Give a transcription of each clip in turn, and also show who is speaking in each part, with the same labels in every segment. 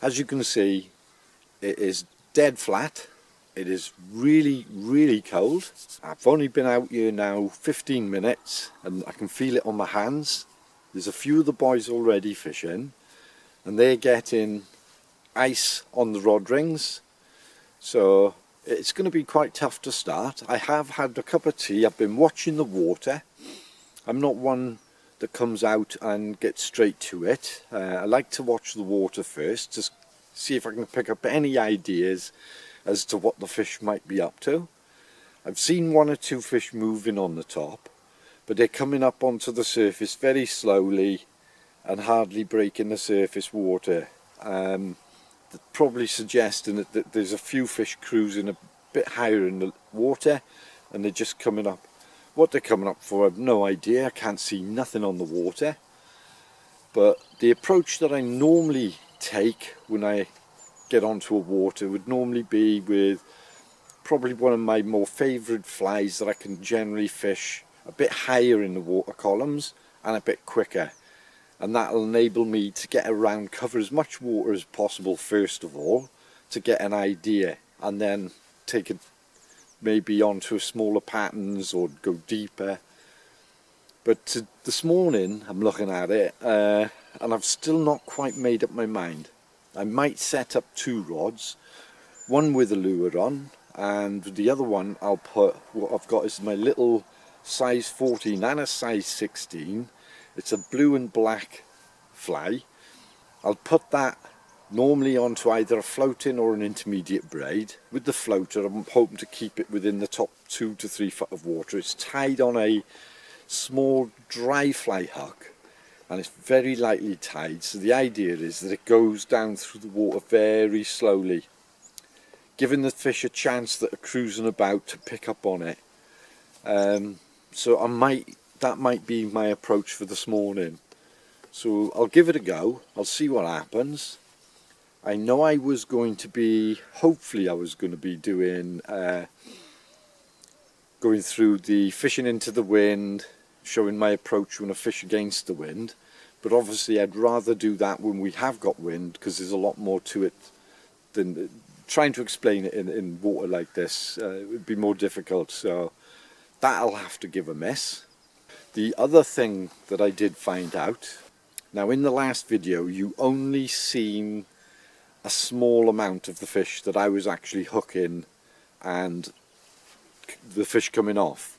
Speaker 1: As you can see, it is dead flat. It is really, really cold. I've only been out here now 15 minutes and I can feel it on my hands. There's a few of the boys already fishing and they're getting ice on the rod rings. So it's going to be quite tough to start. I have had a cup of tea. I've been watching the water. I'm not one that comes out and gets straight to it. I like to watch the water first to see if I can pick up any ideas as to what the fish might be up to. I've seen one or two fish moving on the top, but they're coming up onto the surface very slowly and hardly breaking the surface water. Probably suggesting that there's a few fish cruising a bit higher in the water and they're just coming up. What they're coming up for, I've no idea. I can't see nothing on the water. But the approach that I normally take when I get onto a water would normally be with probably one of my more favourite flies that I can generally fish a bit higher in the water columns and a bit quicker, and that'll enable me to get around, cover as much water as possible first of all to get an idea, and then take it maybe onto smaller patterns or go deeper. But this morning I'm looking at it and I've still not quite made up my mind. I might set up two rods, one with a lure on, and the other one I'll put, what I've got is my little size 14 and a size 16. It's a blue and black fly. I'll put that normally onto either a floating or an intermediate braid. With the floater I'm hoping to keep it within the top 2 to 3 foot of water. It's tied on a small dry fly hook and it's very lightly tied, so the idea is that it goes down through the water very slowly, giving the fish a chance that are cruising about to pick up on it. So that might be my approach for this morning. So I'll give it a go. I'll see what happens. I know I was going to be, hopefully I was going to be doing, going through the fishing into the wind, showing my approach when I fish against the wind, but obviously I'd rather do that when we have got wind, because there's a lot more to it than trying to explain it in water like this. It would be more difficult, so that'll have to give a miss. The other thing that I did find out, now in the last video you only seen a small amount of the fish that I was actually hooking and the fish coming off.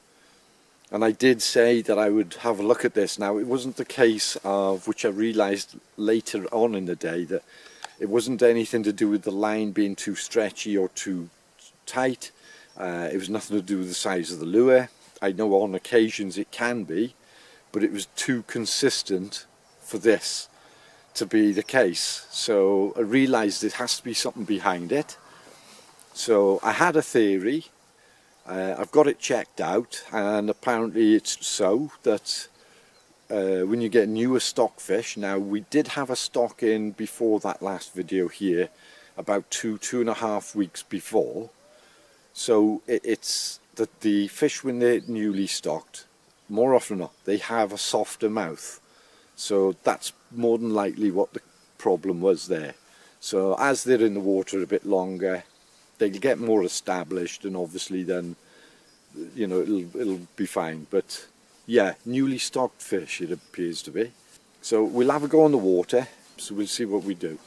Speaker 1: And I did say that I would have a look at this. Now it wasn't the case of, which I realised later on in the day, that it wasn't anything to do with the line being too stretchy or too tight. It was nothing to do with the size of the lure. I know on occasions it can be, but it was too consistent for this to be the case. So I realised there has to be something behind it. So I had a theory. I've got it checked out, and apparently it's so that when you get newer stock fish, now we did have a stock in before that last video here, about 2.5 weeks before. So it's that the fish, when they're newly stocked, more often than not, they have a softer mouth. So that's more than likely what the problem was there. So as they're in the water a bit longer, they'll get more established, and obviously then, you know, it'll be fine. But yeah, newly stocked fish it appears to be. So we'll have a go on the water, so we'll see what we do.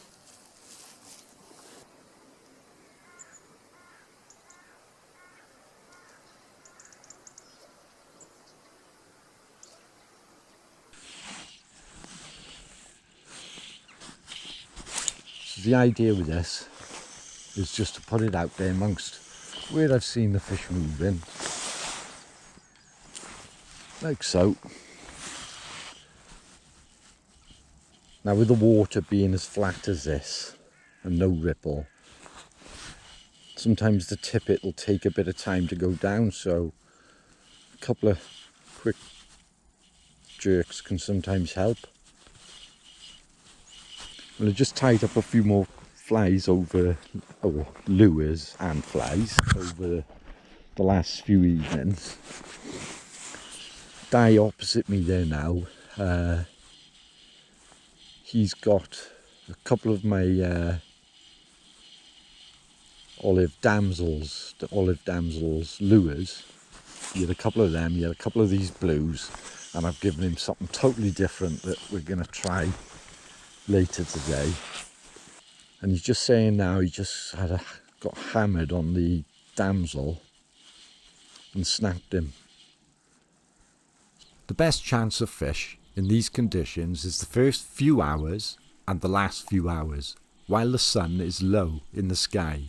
Speaker 1: So the idea with this is just to put it out there amongst where I've seen the fish moving, like so. Now with the water being as flat as this and no ripple, sometimes the tippet will take a bit of time to go down, so a couple of quick jerks can sometimes help. Well, I just tied up a few more flies over, or lures and flies, over the last few evenings. Guy opposite me there now, he's got a couple of my olive damsels, the olive damsels lures. He had a couple of them, he had a couple of these blues, and I've given him something totally different that we're going to try later today. And he's just saying now he just got hammered on the damsel and snapped him. The best chance of fish in these conditions is the first few hours and the last few hours, while the sun is low in the sky.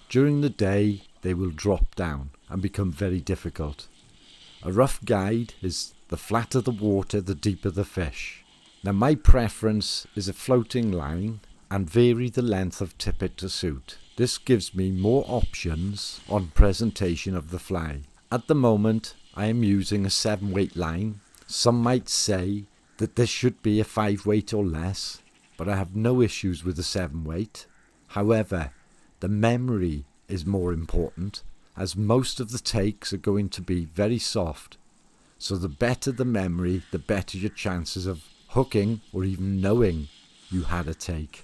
Speaker 1: During the day they will drop down and become very difficult. A rough guide is the flatter the water, the deeper the fish. Now my preference is a floating line and vary the length of tippet to suit. This gives me more options on presentation of the fly. At the moment I am using a 7-weight line. Some might say that this should be a 5-weight or less, but I have no issues with a 7-weight. However, the memory is more important, as most of the takes are going to be very soft. So the better the memory, the better your chances of hooking or even knowing you had a take.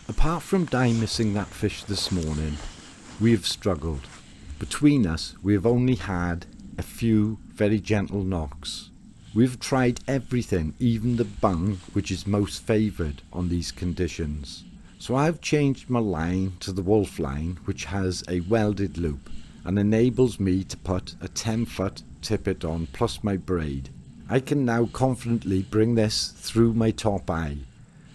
Speaker 1: Apart from Di missing that fish this morning, we have struggled. Between us, we have only had a few very gentle knocks. We've tried everything, even the bung, which is most favoured on these conditions. So I've changed my line to the wolf line, which has a welded loop and enables me to put a 10-foot tippet on plus my braid. I can now confidently bring this through my top eye,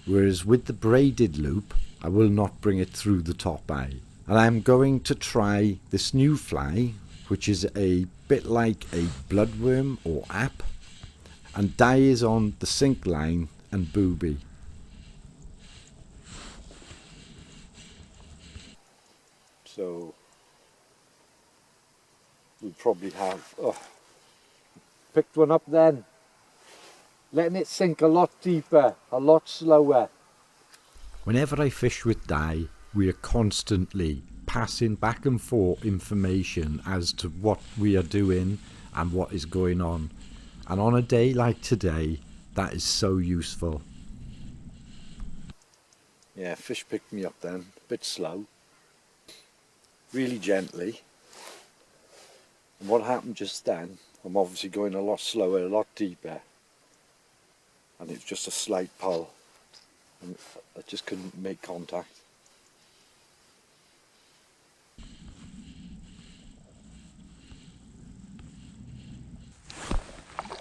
Speaker 1: whereas with the braided loop, I will not bring it through the top eye. And I'm going to try this new fly, which is a bit like a bloodworm or ap, and Di is on the sink line and booby. So we probably have picked one up then, letting it sink a lot deeper, a lot slower. Whenever I fish with Di, we are constantly passing back and forth information as to what we are doing and what is going on. And on a day like today, that is so useful. Yeah, fish picked me up then, a bit slow, really gently. And what happened just then, I'm obviously going a lot slower, a lot deeper. And it's just a slight pull. And I just couldn't make contact.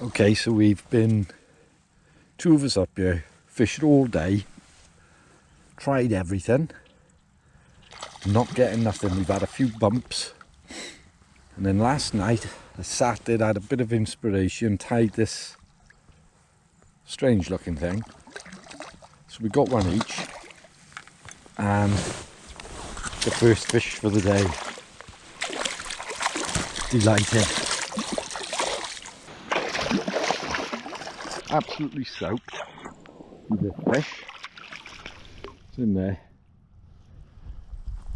Speaker 1: Okay, so we've been, 2 of us up here, fished all day, tried everything, not getting nothing. We've had a few bumps, and then last night I sat there, had a bit of inspiration, tied this strange looking thing. So we got one each, and the first fish for the day. Delighted. Absolutely soaked with this fish. It's in there.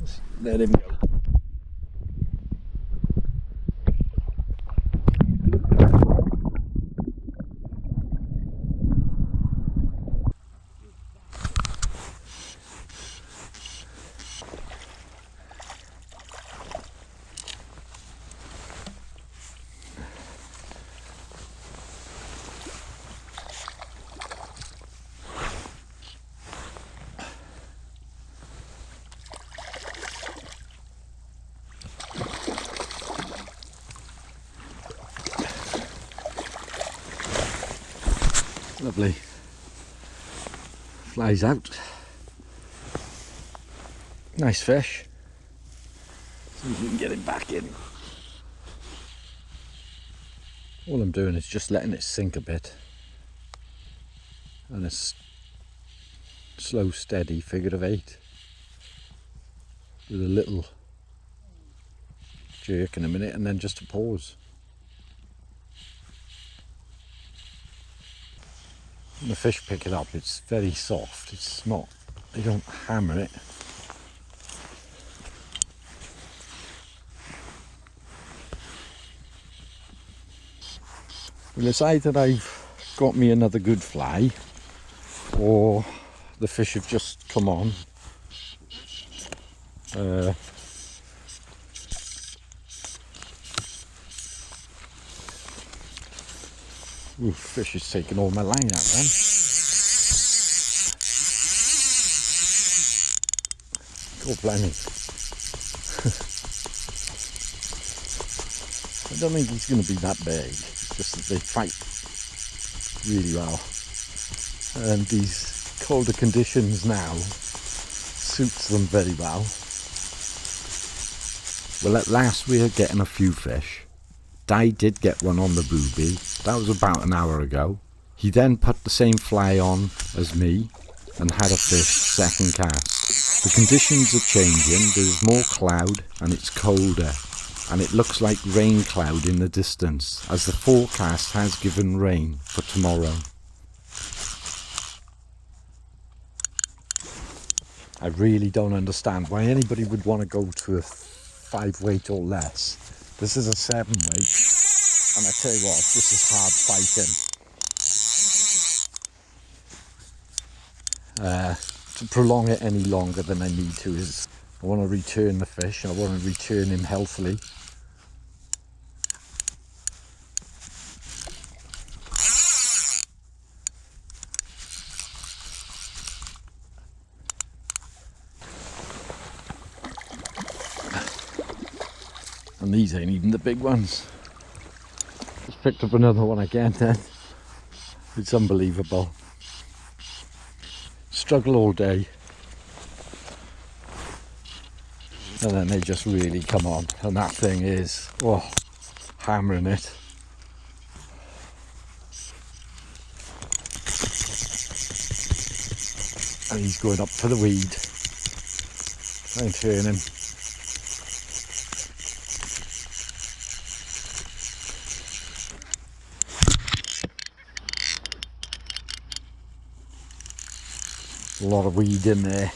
Speaker 1: Let's let him go. Lovely. Flies out. Nice fish. See if we can get him back in. All I'm doing is just letting it sink a bit. And a slow, steady figure of 8. With a little jerk in a minute and then just a pause. The fish pick it up, it's very soft, it's not, they don't hammer it. Well, it's either I've got me another good fly, or the fish have just come on. Ooh, fish is taking all my line out then. God blimey. I don't think he's going to be that big, it's just that they fight really well. And these colder conditions now suits them very well. Well, at last we are getting a few fish. Di did get one on the booby. That was about an hour ago. He then put the same fly on as me and had a fish second cast. The conditions are changing. There's more cloud and it's colder. And it looks like rain cloud in the distance, as the forecast has given rain for tomorrow. I really don't understand why anybody would want to go to a 5 weight or less. This is a 7 weight, and I tell you what, this is hard fighting. To prolong it any longer than I need to is, I want to return the fish, I want to return him healthily. And these ain't even the big ones. Just picked up another one again then. It's unbelievable. Struggle all day. And then they just really come on. And that thing is, oh, hammering it. And he's going up for the weed. Try and turn him. A lot of weed in there.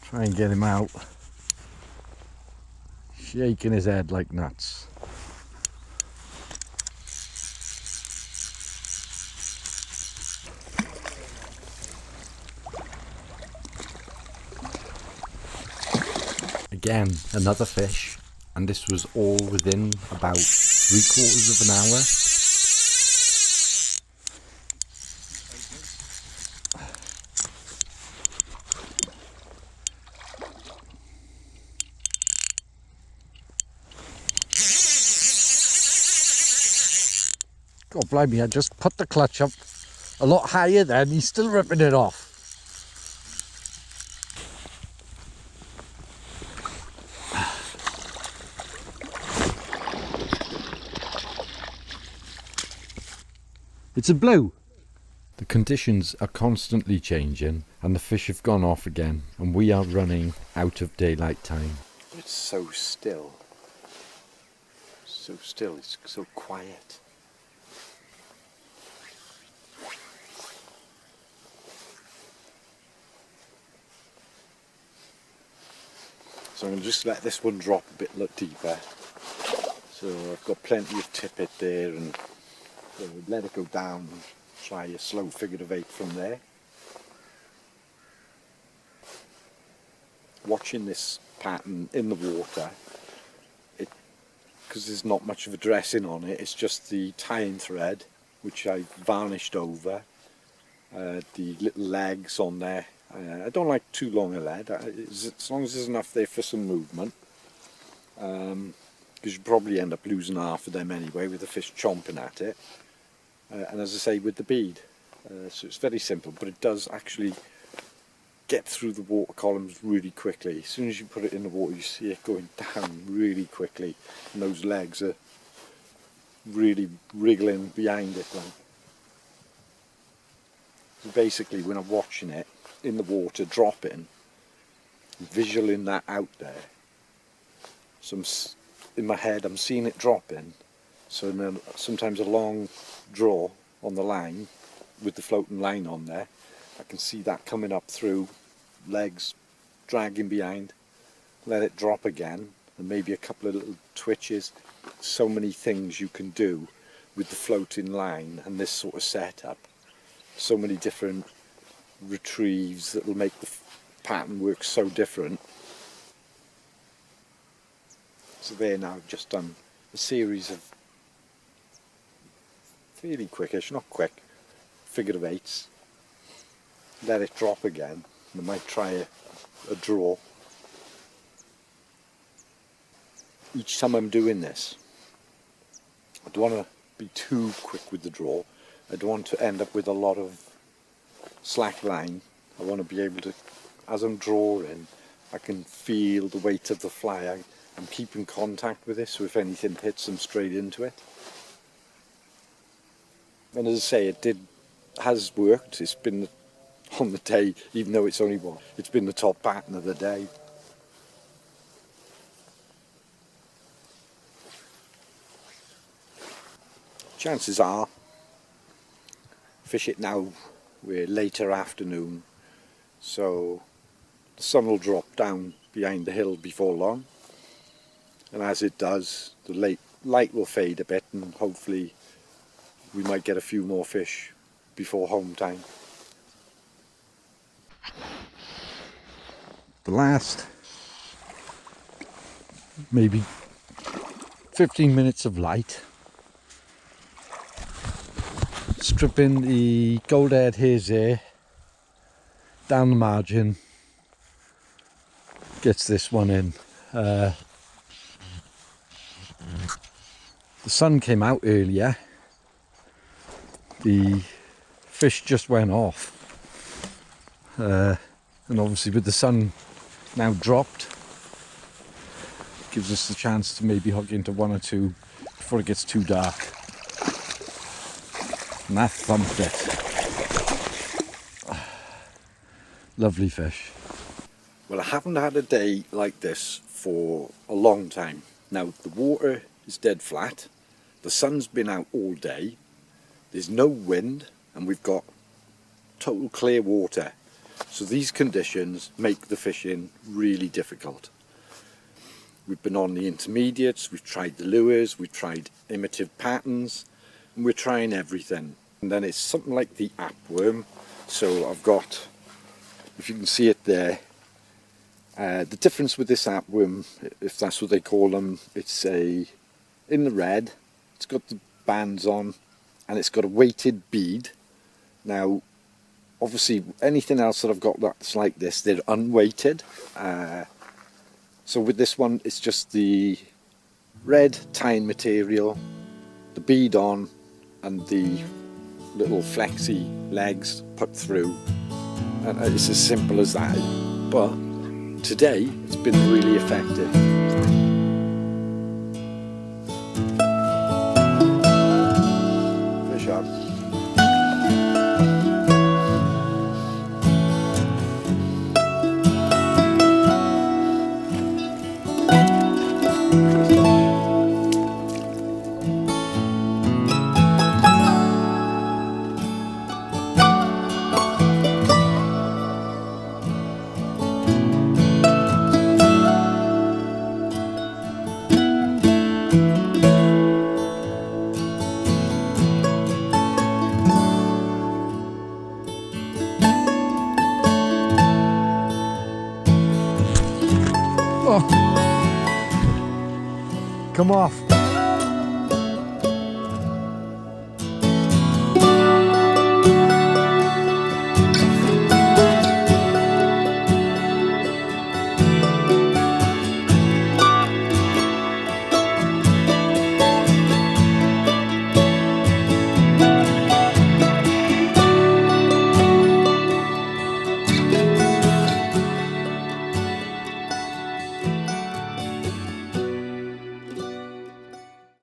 Speaker 1: Try and get him out. Shaking his head like nuts. Again, another fish, and this was all within about 3/4 of an hour. God blimey, I just put the clutch up a lot higher then, he's still ripping it off. It's a blue. The conditions are constantly changing and the fish have gone off again and we are running out of daylight time. It's so still. So still, it's so quiet. So I'm going to just let this one drop a bit deeper. So I've got plenty of tippet there and so let it go down and try a slow figure of 8 from there. Watching this pattern in the water, because there's not much of a dressing on it, it's just the tying thread which I varnished over, the little legs on there. I don't like too long a lead, as long as there's enough there for some movement, because you probably end up losing half of them anyway with the fish chomping at it. And as I say, with the bead, so it's very simple, but it does actually get through the water columns really quickly. As soon as you put it in the water, you see it going down really quickly, and those legs are really wriggling behind it. So basically, when I'm watching it in the water dropping, visualing that out there, so in my head I'm seeing it dropping, so then sometimes a long draw on the line with the floating line on there, I can see that coming up through, legs dragging behind, let it drop again, and maybe a couple of little twitches. So many things you can do with the floating line and this sort of setup. So many different retrieves that will make the pattern work so different. So there now, I've just done a series of fairly quickish, not quick, figure of eights. Let it drop again. I might try a draw. Each time I'm doing this, I don't want to be too quick with the draw. I don't want to end up with a lot of slack line. I want to be able to, as I'm drawing, I can feel the weight of the fly. I'm keeping contact with this, so if anything hits them straight into it. And as I say, has worked. It's been on the day, even though it's only one, it's been the top pattern of the day. Chances are, fish it now, we're later afternoon, so the sun will drop down behind the hill before long, and as it does, the light will fade a bit, and hopefully we might get a few more fish before home time. The last maybe 15 minutes of light, stripping the gold-haired hares there down the margin, gets this one in. The sun came out earlier, the fish just went off, and obviously with the sun now dropped, gives us the chance to maybe hook into one or two before it gets too dark. And that thumped it. Lovely fish. Well, I haven't had a day like this for a long time. Now, the water is dead flat, the sun's been out all day, there's no wind, and we've got total clear water. So these conditions make the fishing really difficult. We've been on the intermediates, we've tried the lures, we've tried imitative patterns, and we're trying everything. And then it's something like the apworm. So I've got, if you can see it there, the difference with this apworm, if that's what they call them, it's in the red, it's got the bands on, and it's got a weighted bead. Now, obviously, anything else that I've got that's like this, they're unweighted. So with this one, it's just the red tying material, the bead on, and the little flexi legs put through. And it's as simple as that. But today, it's been really effective. Fish up. Oh. Come off.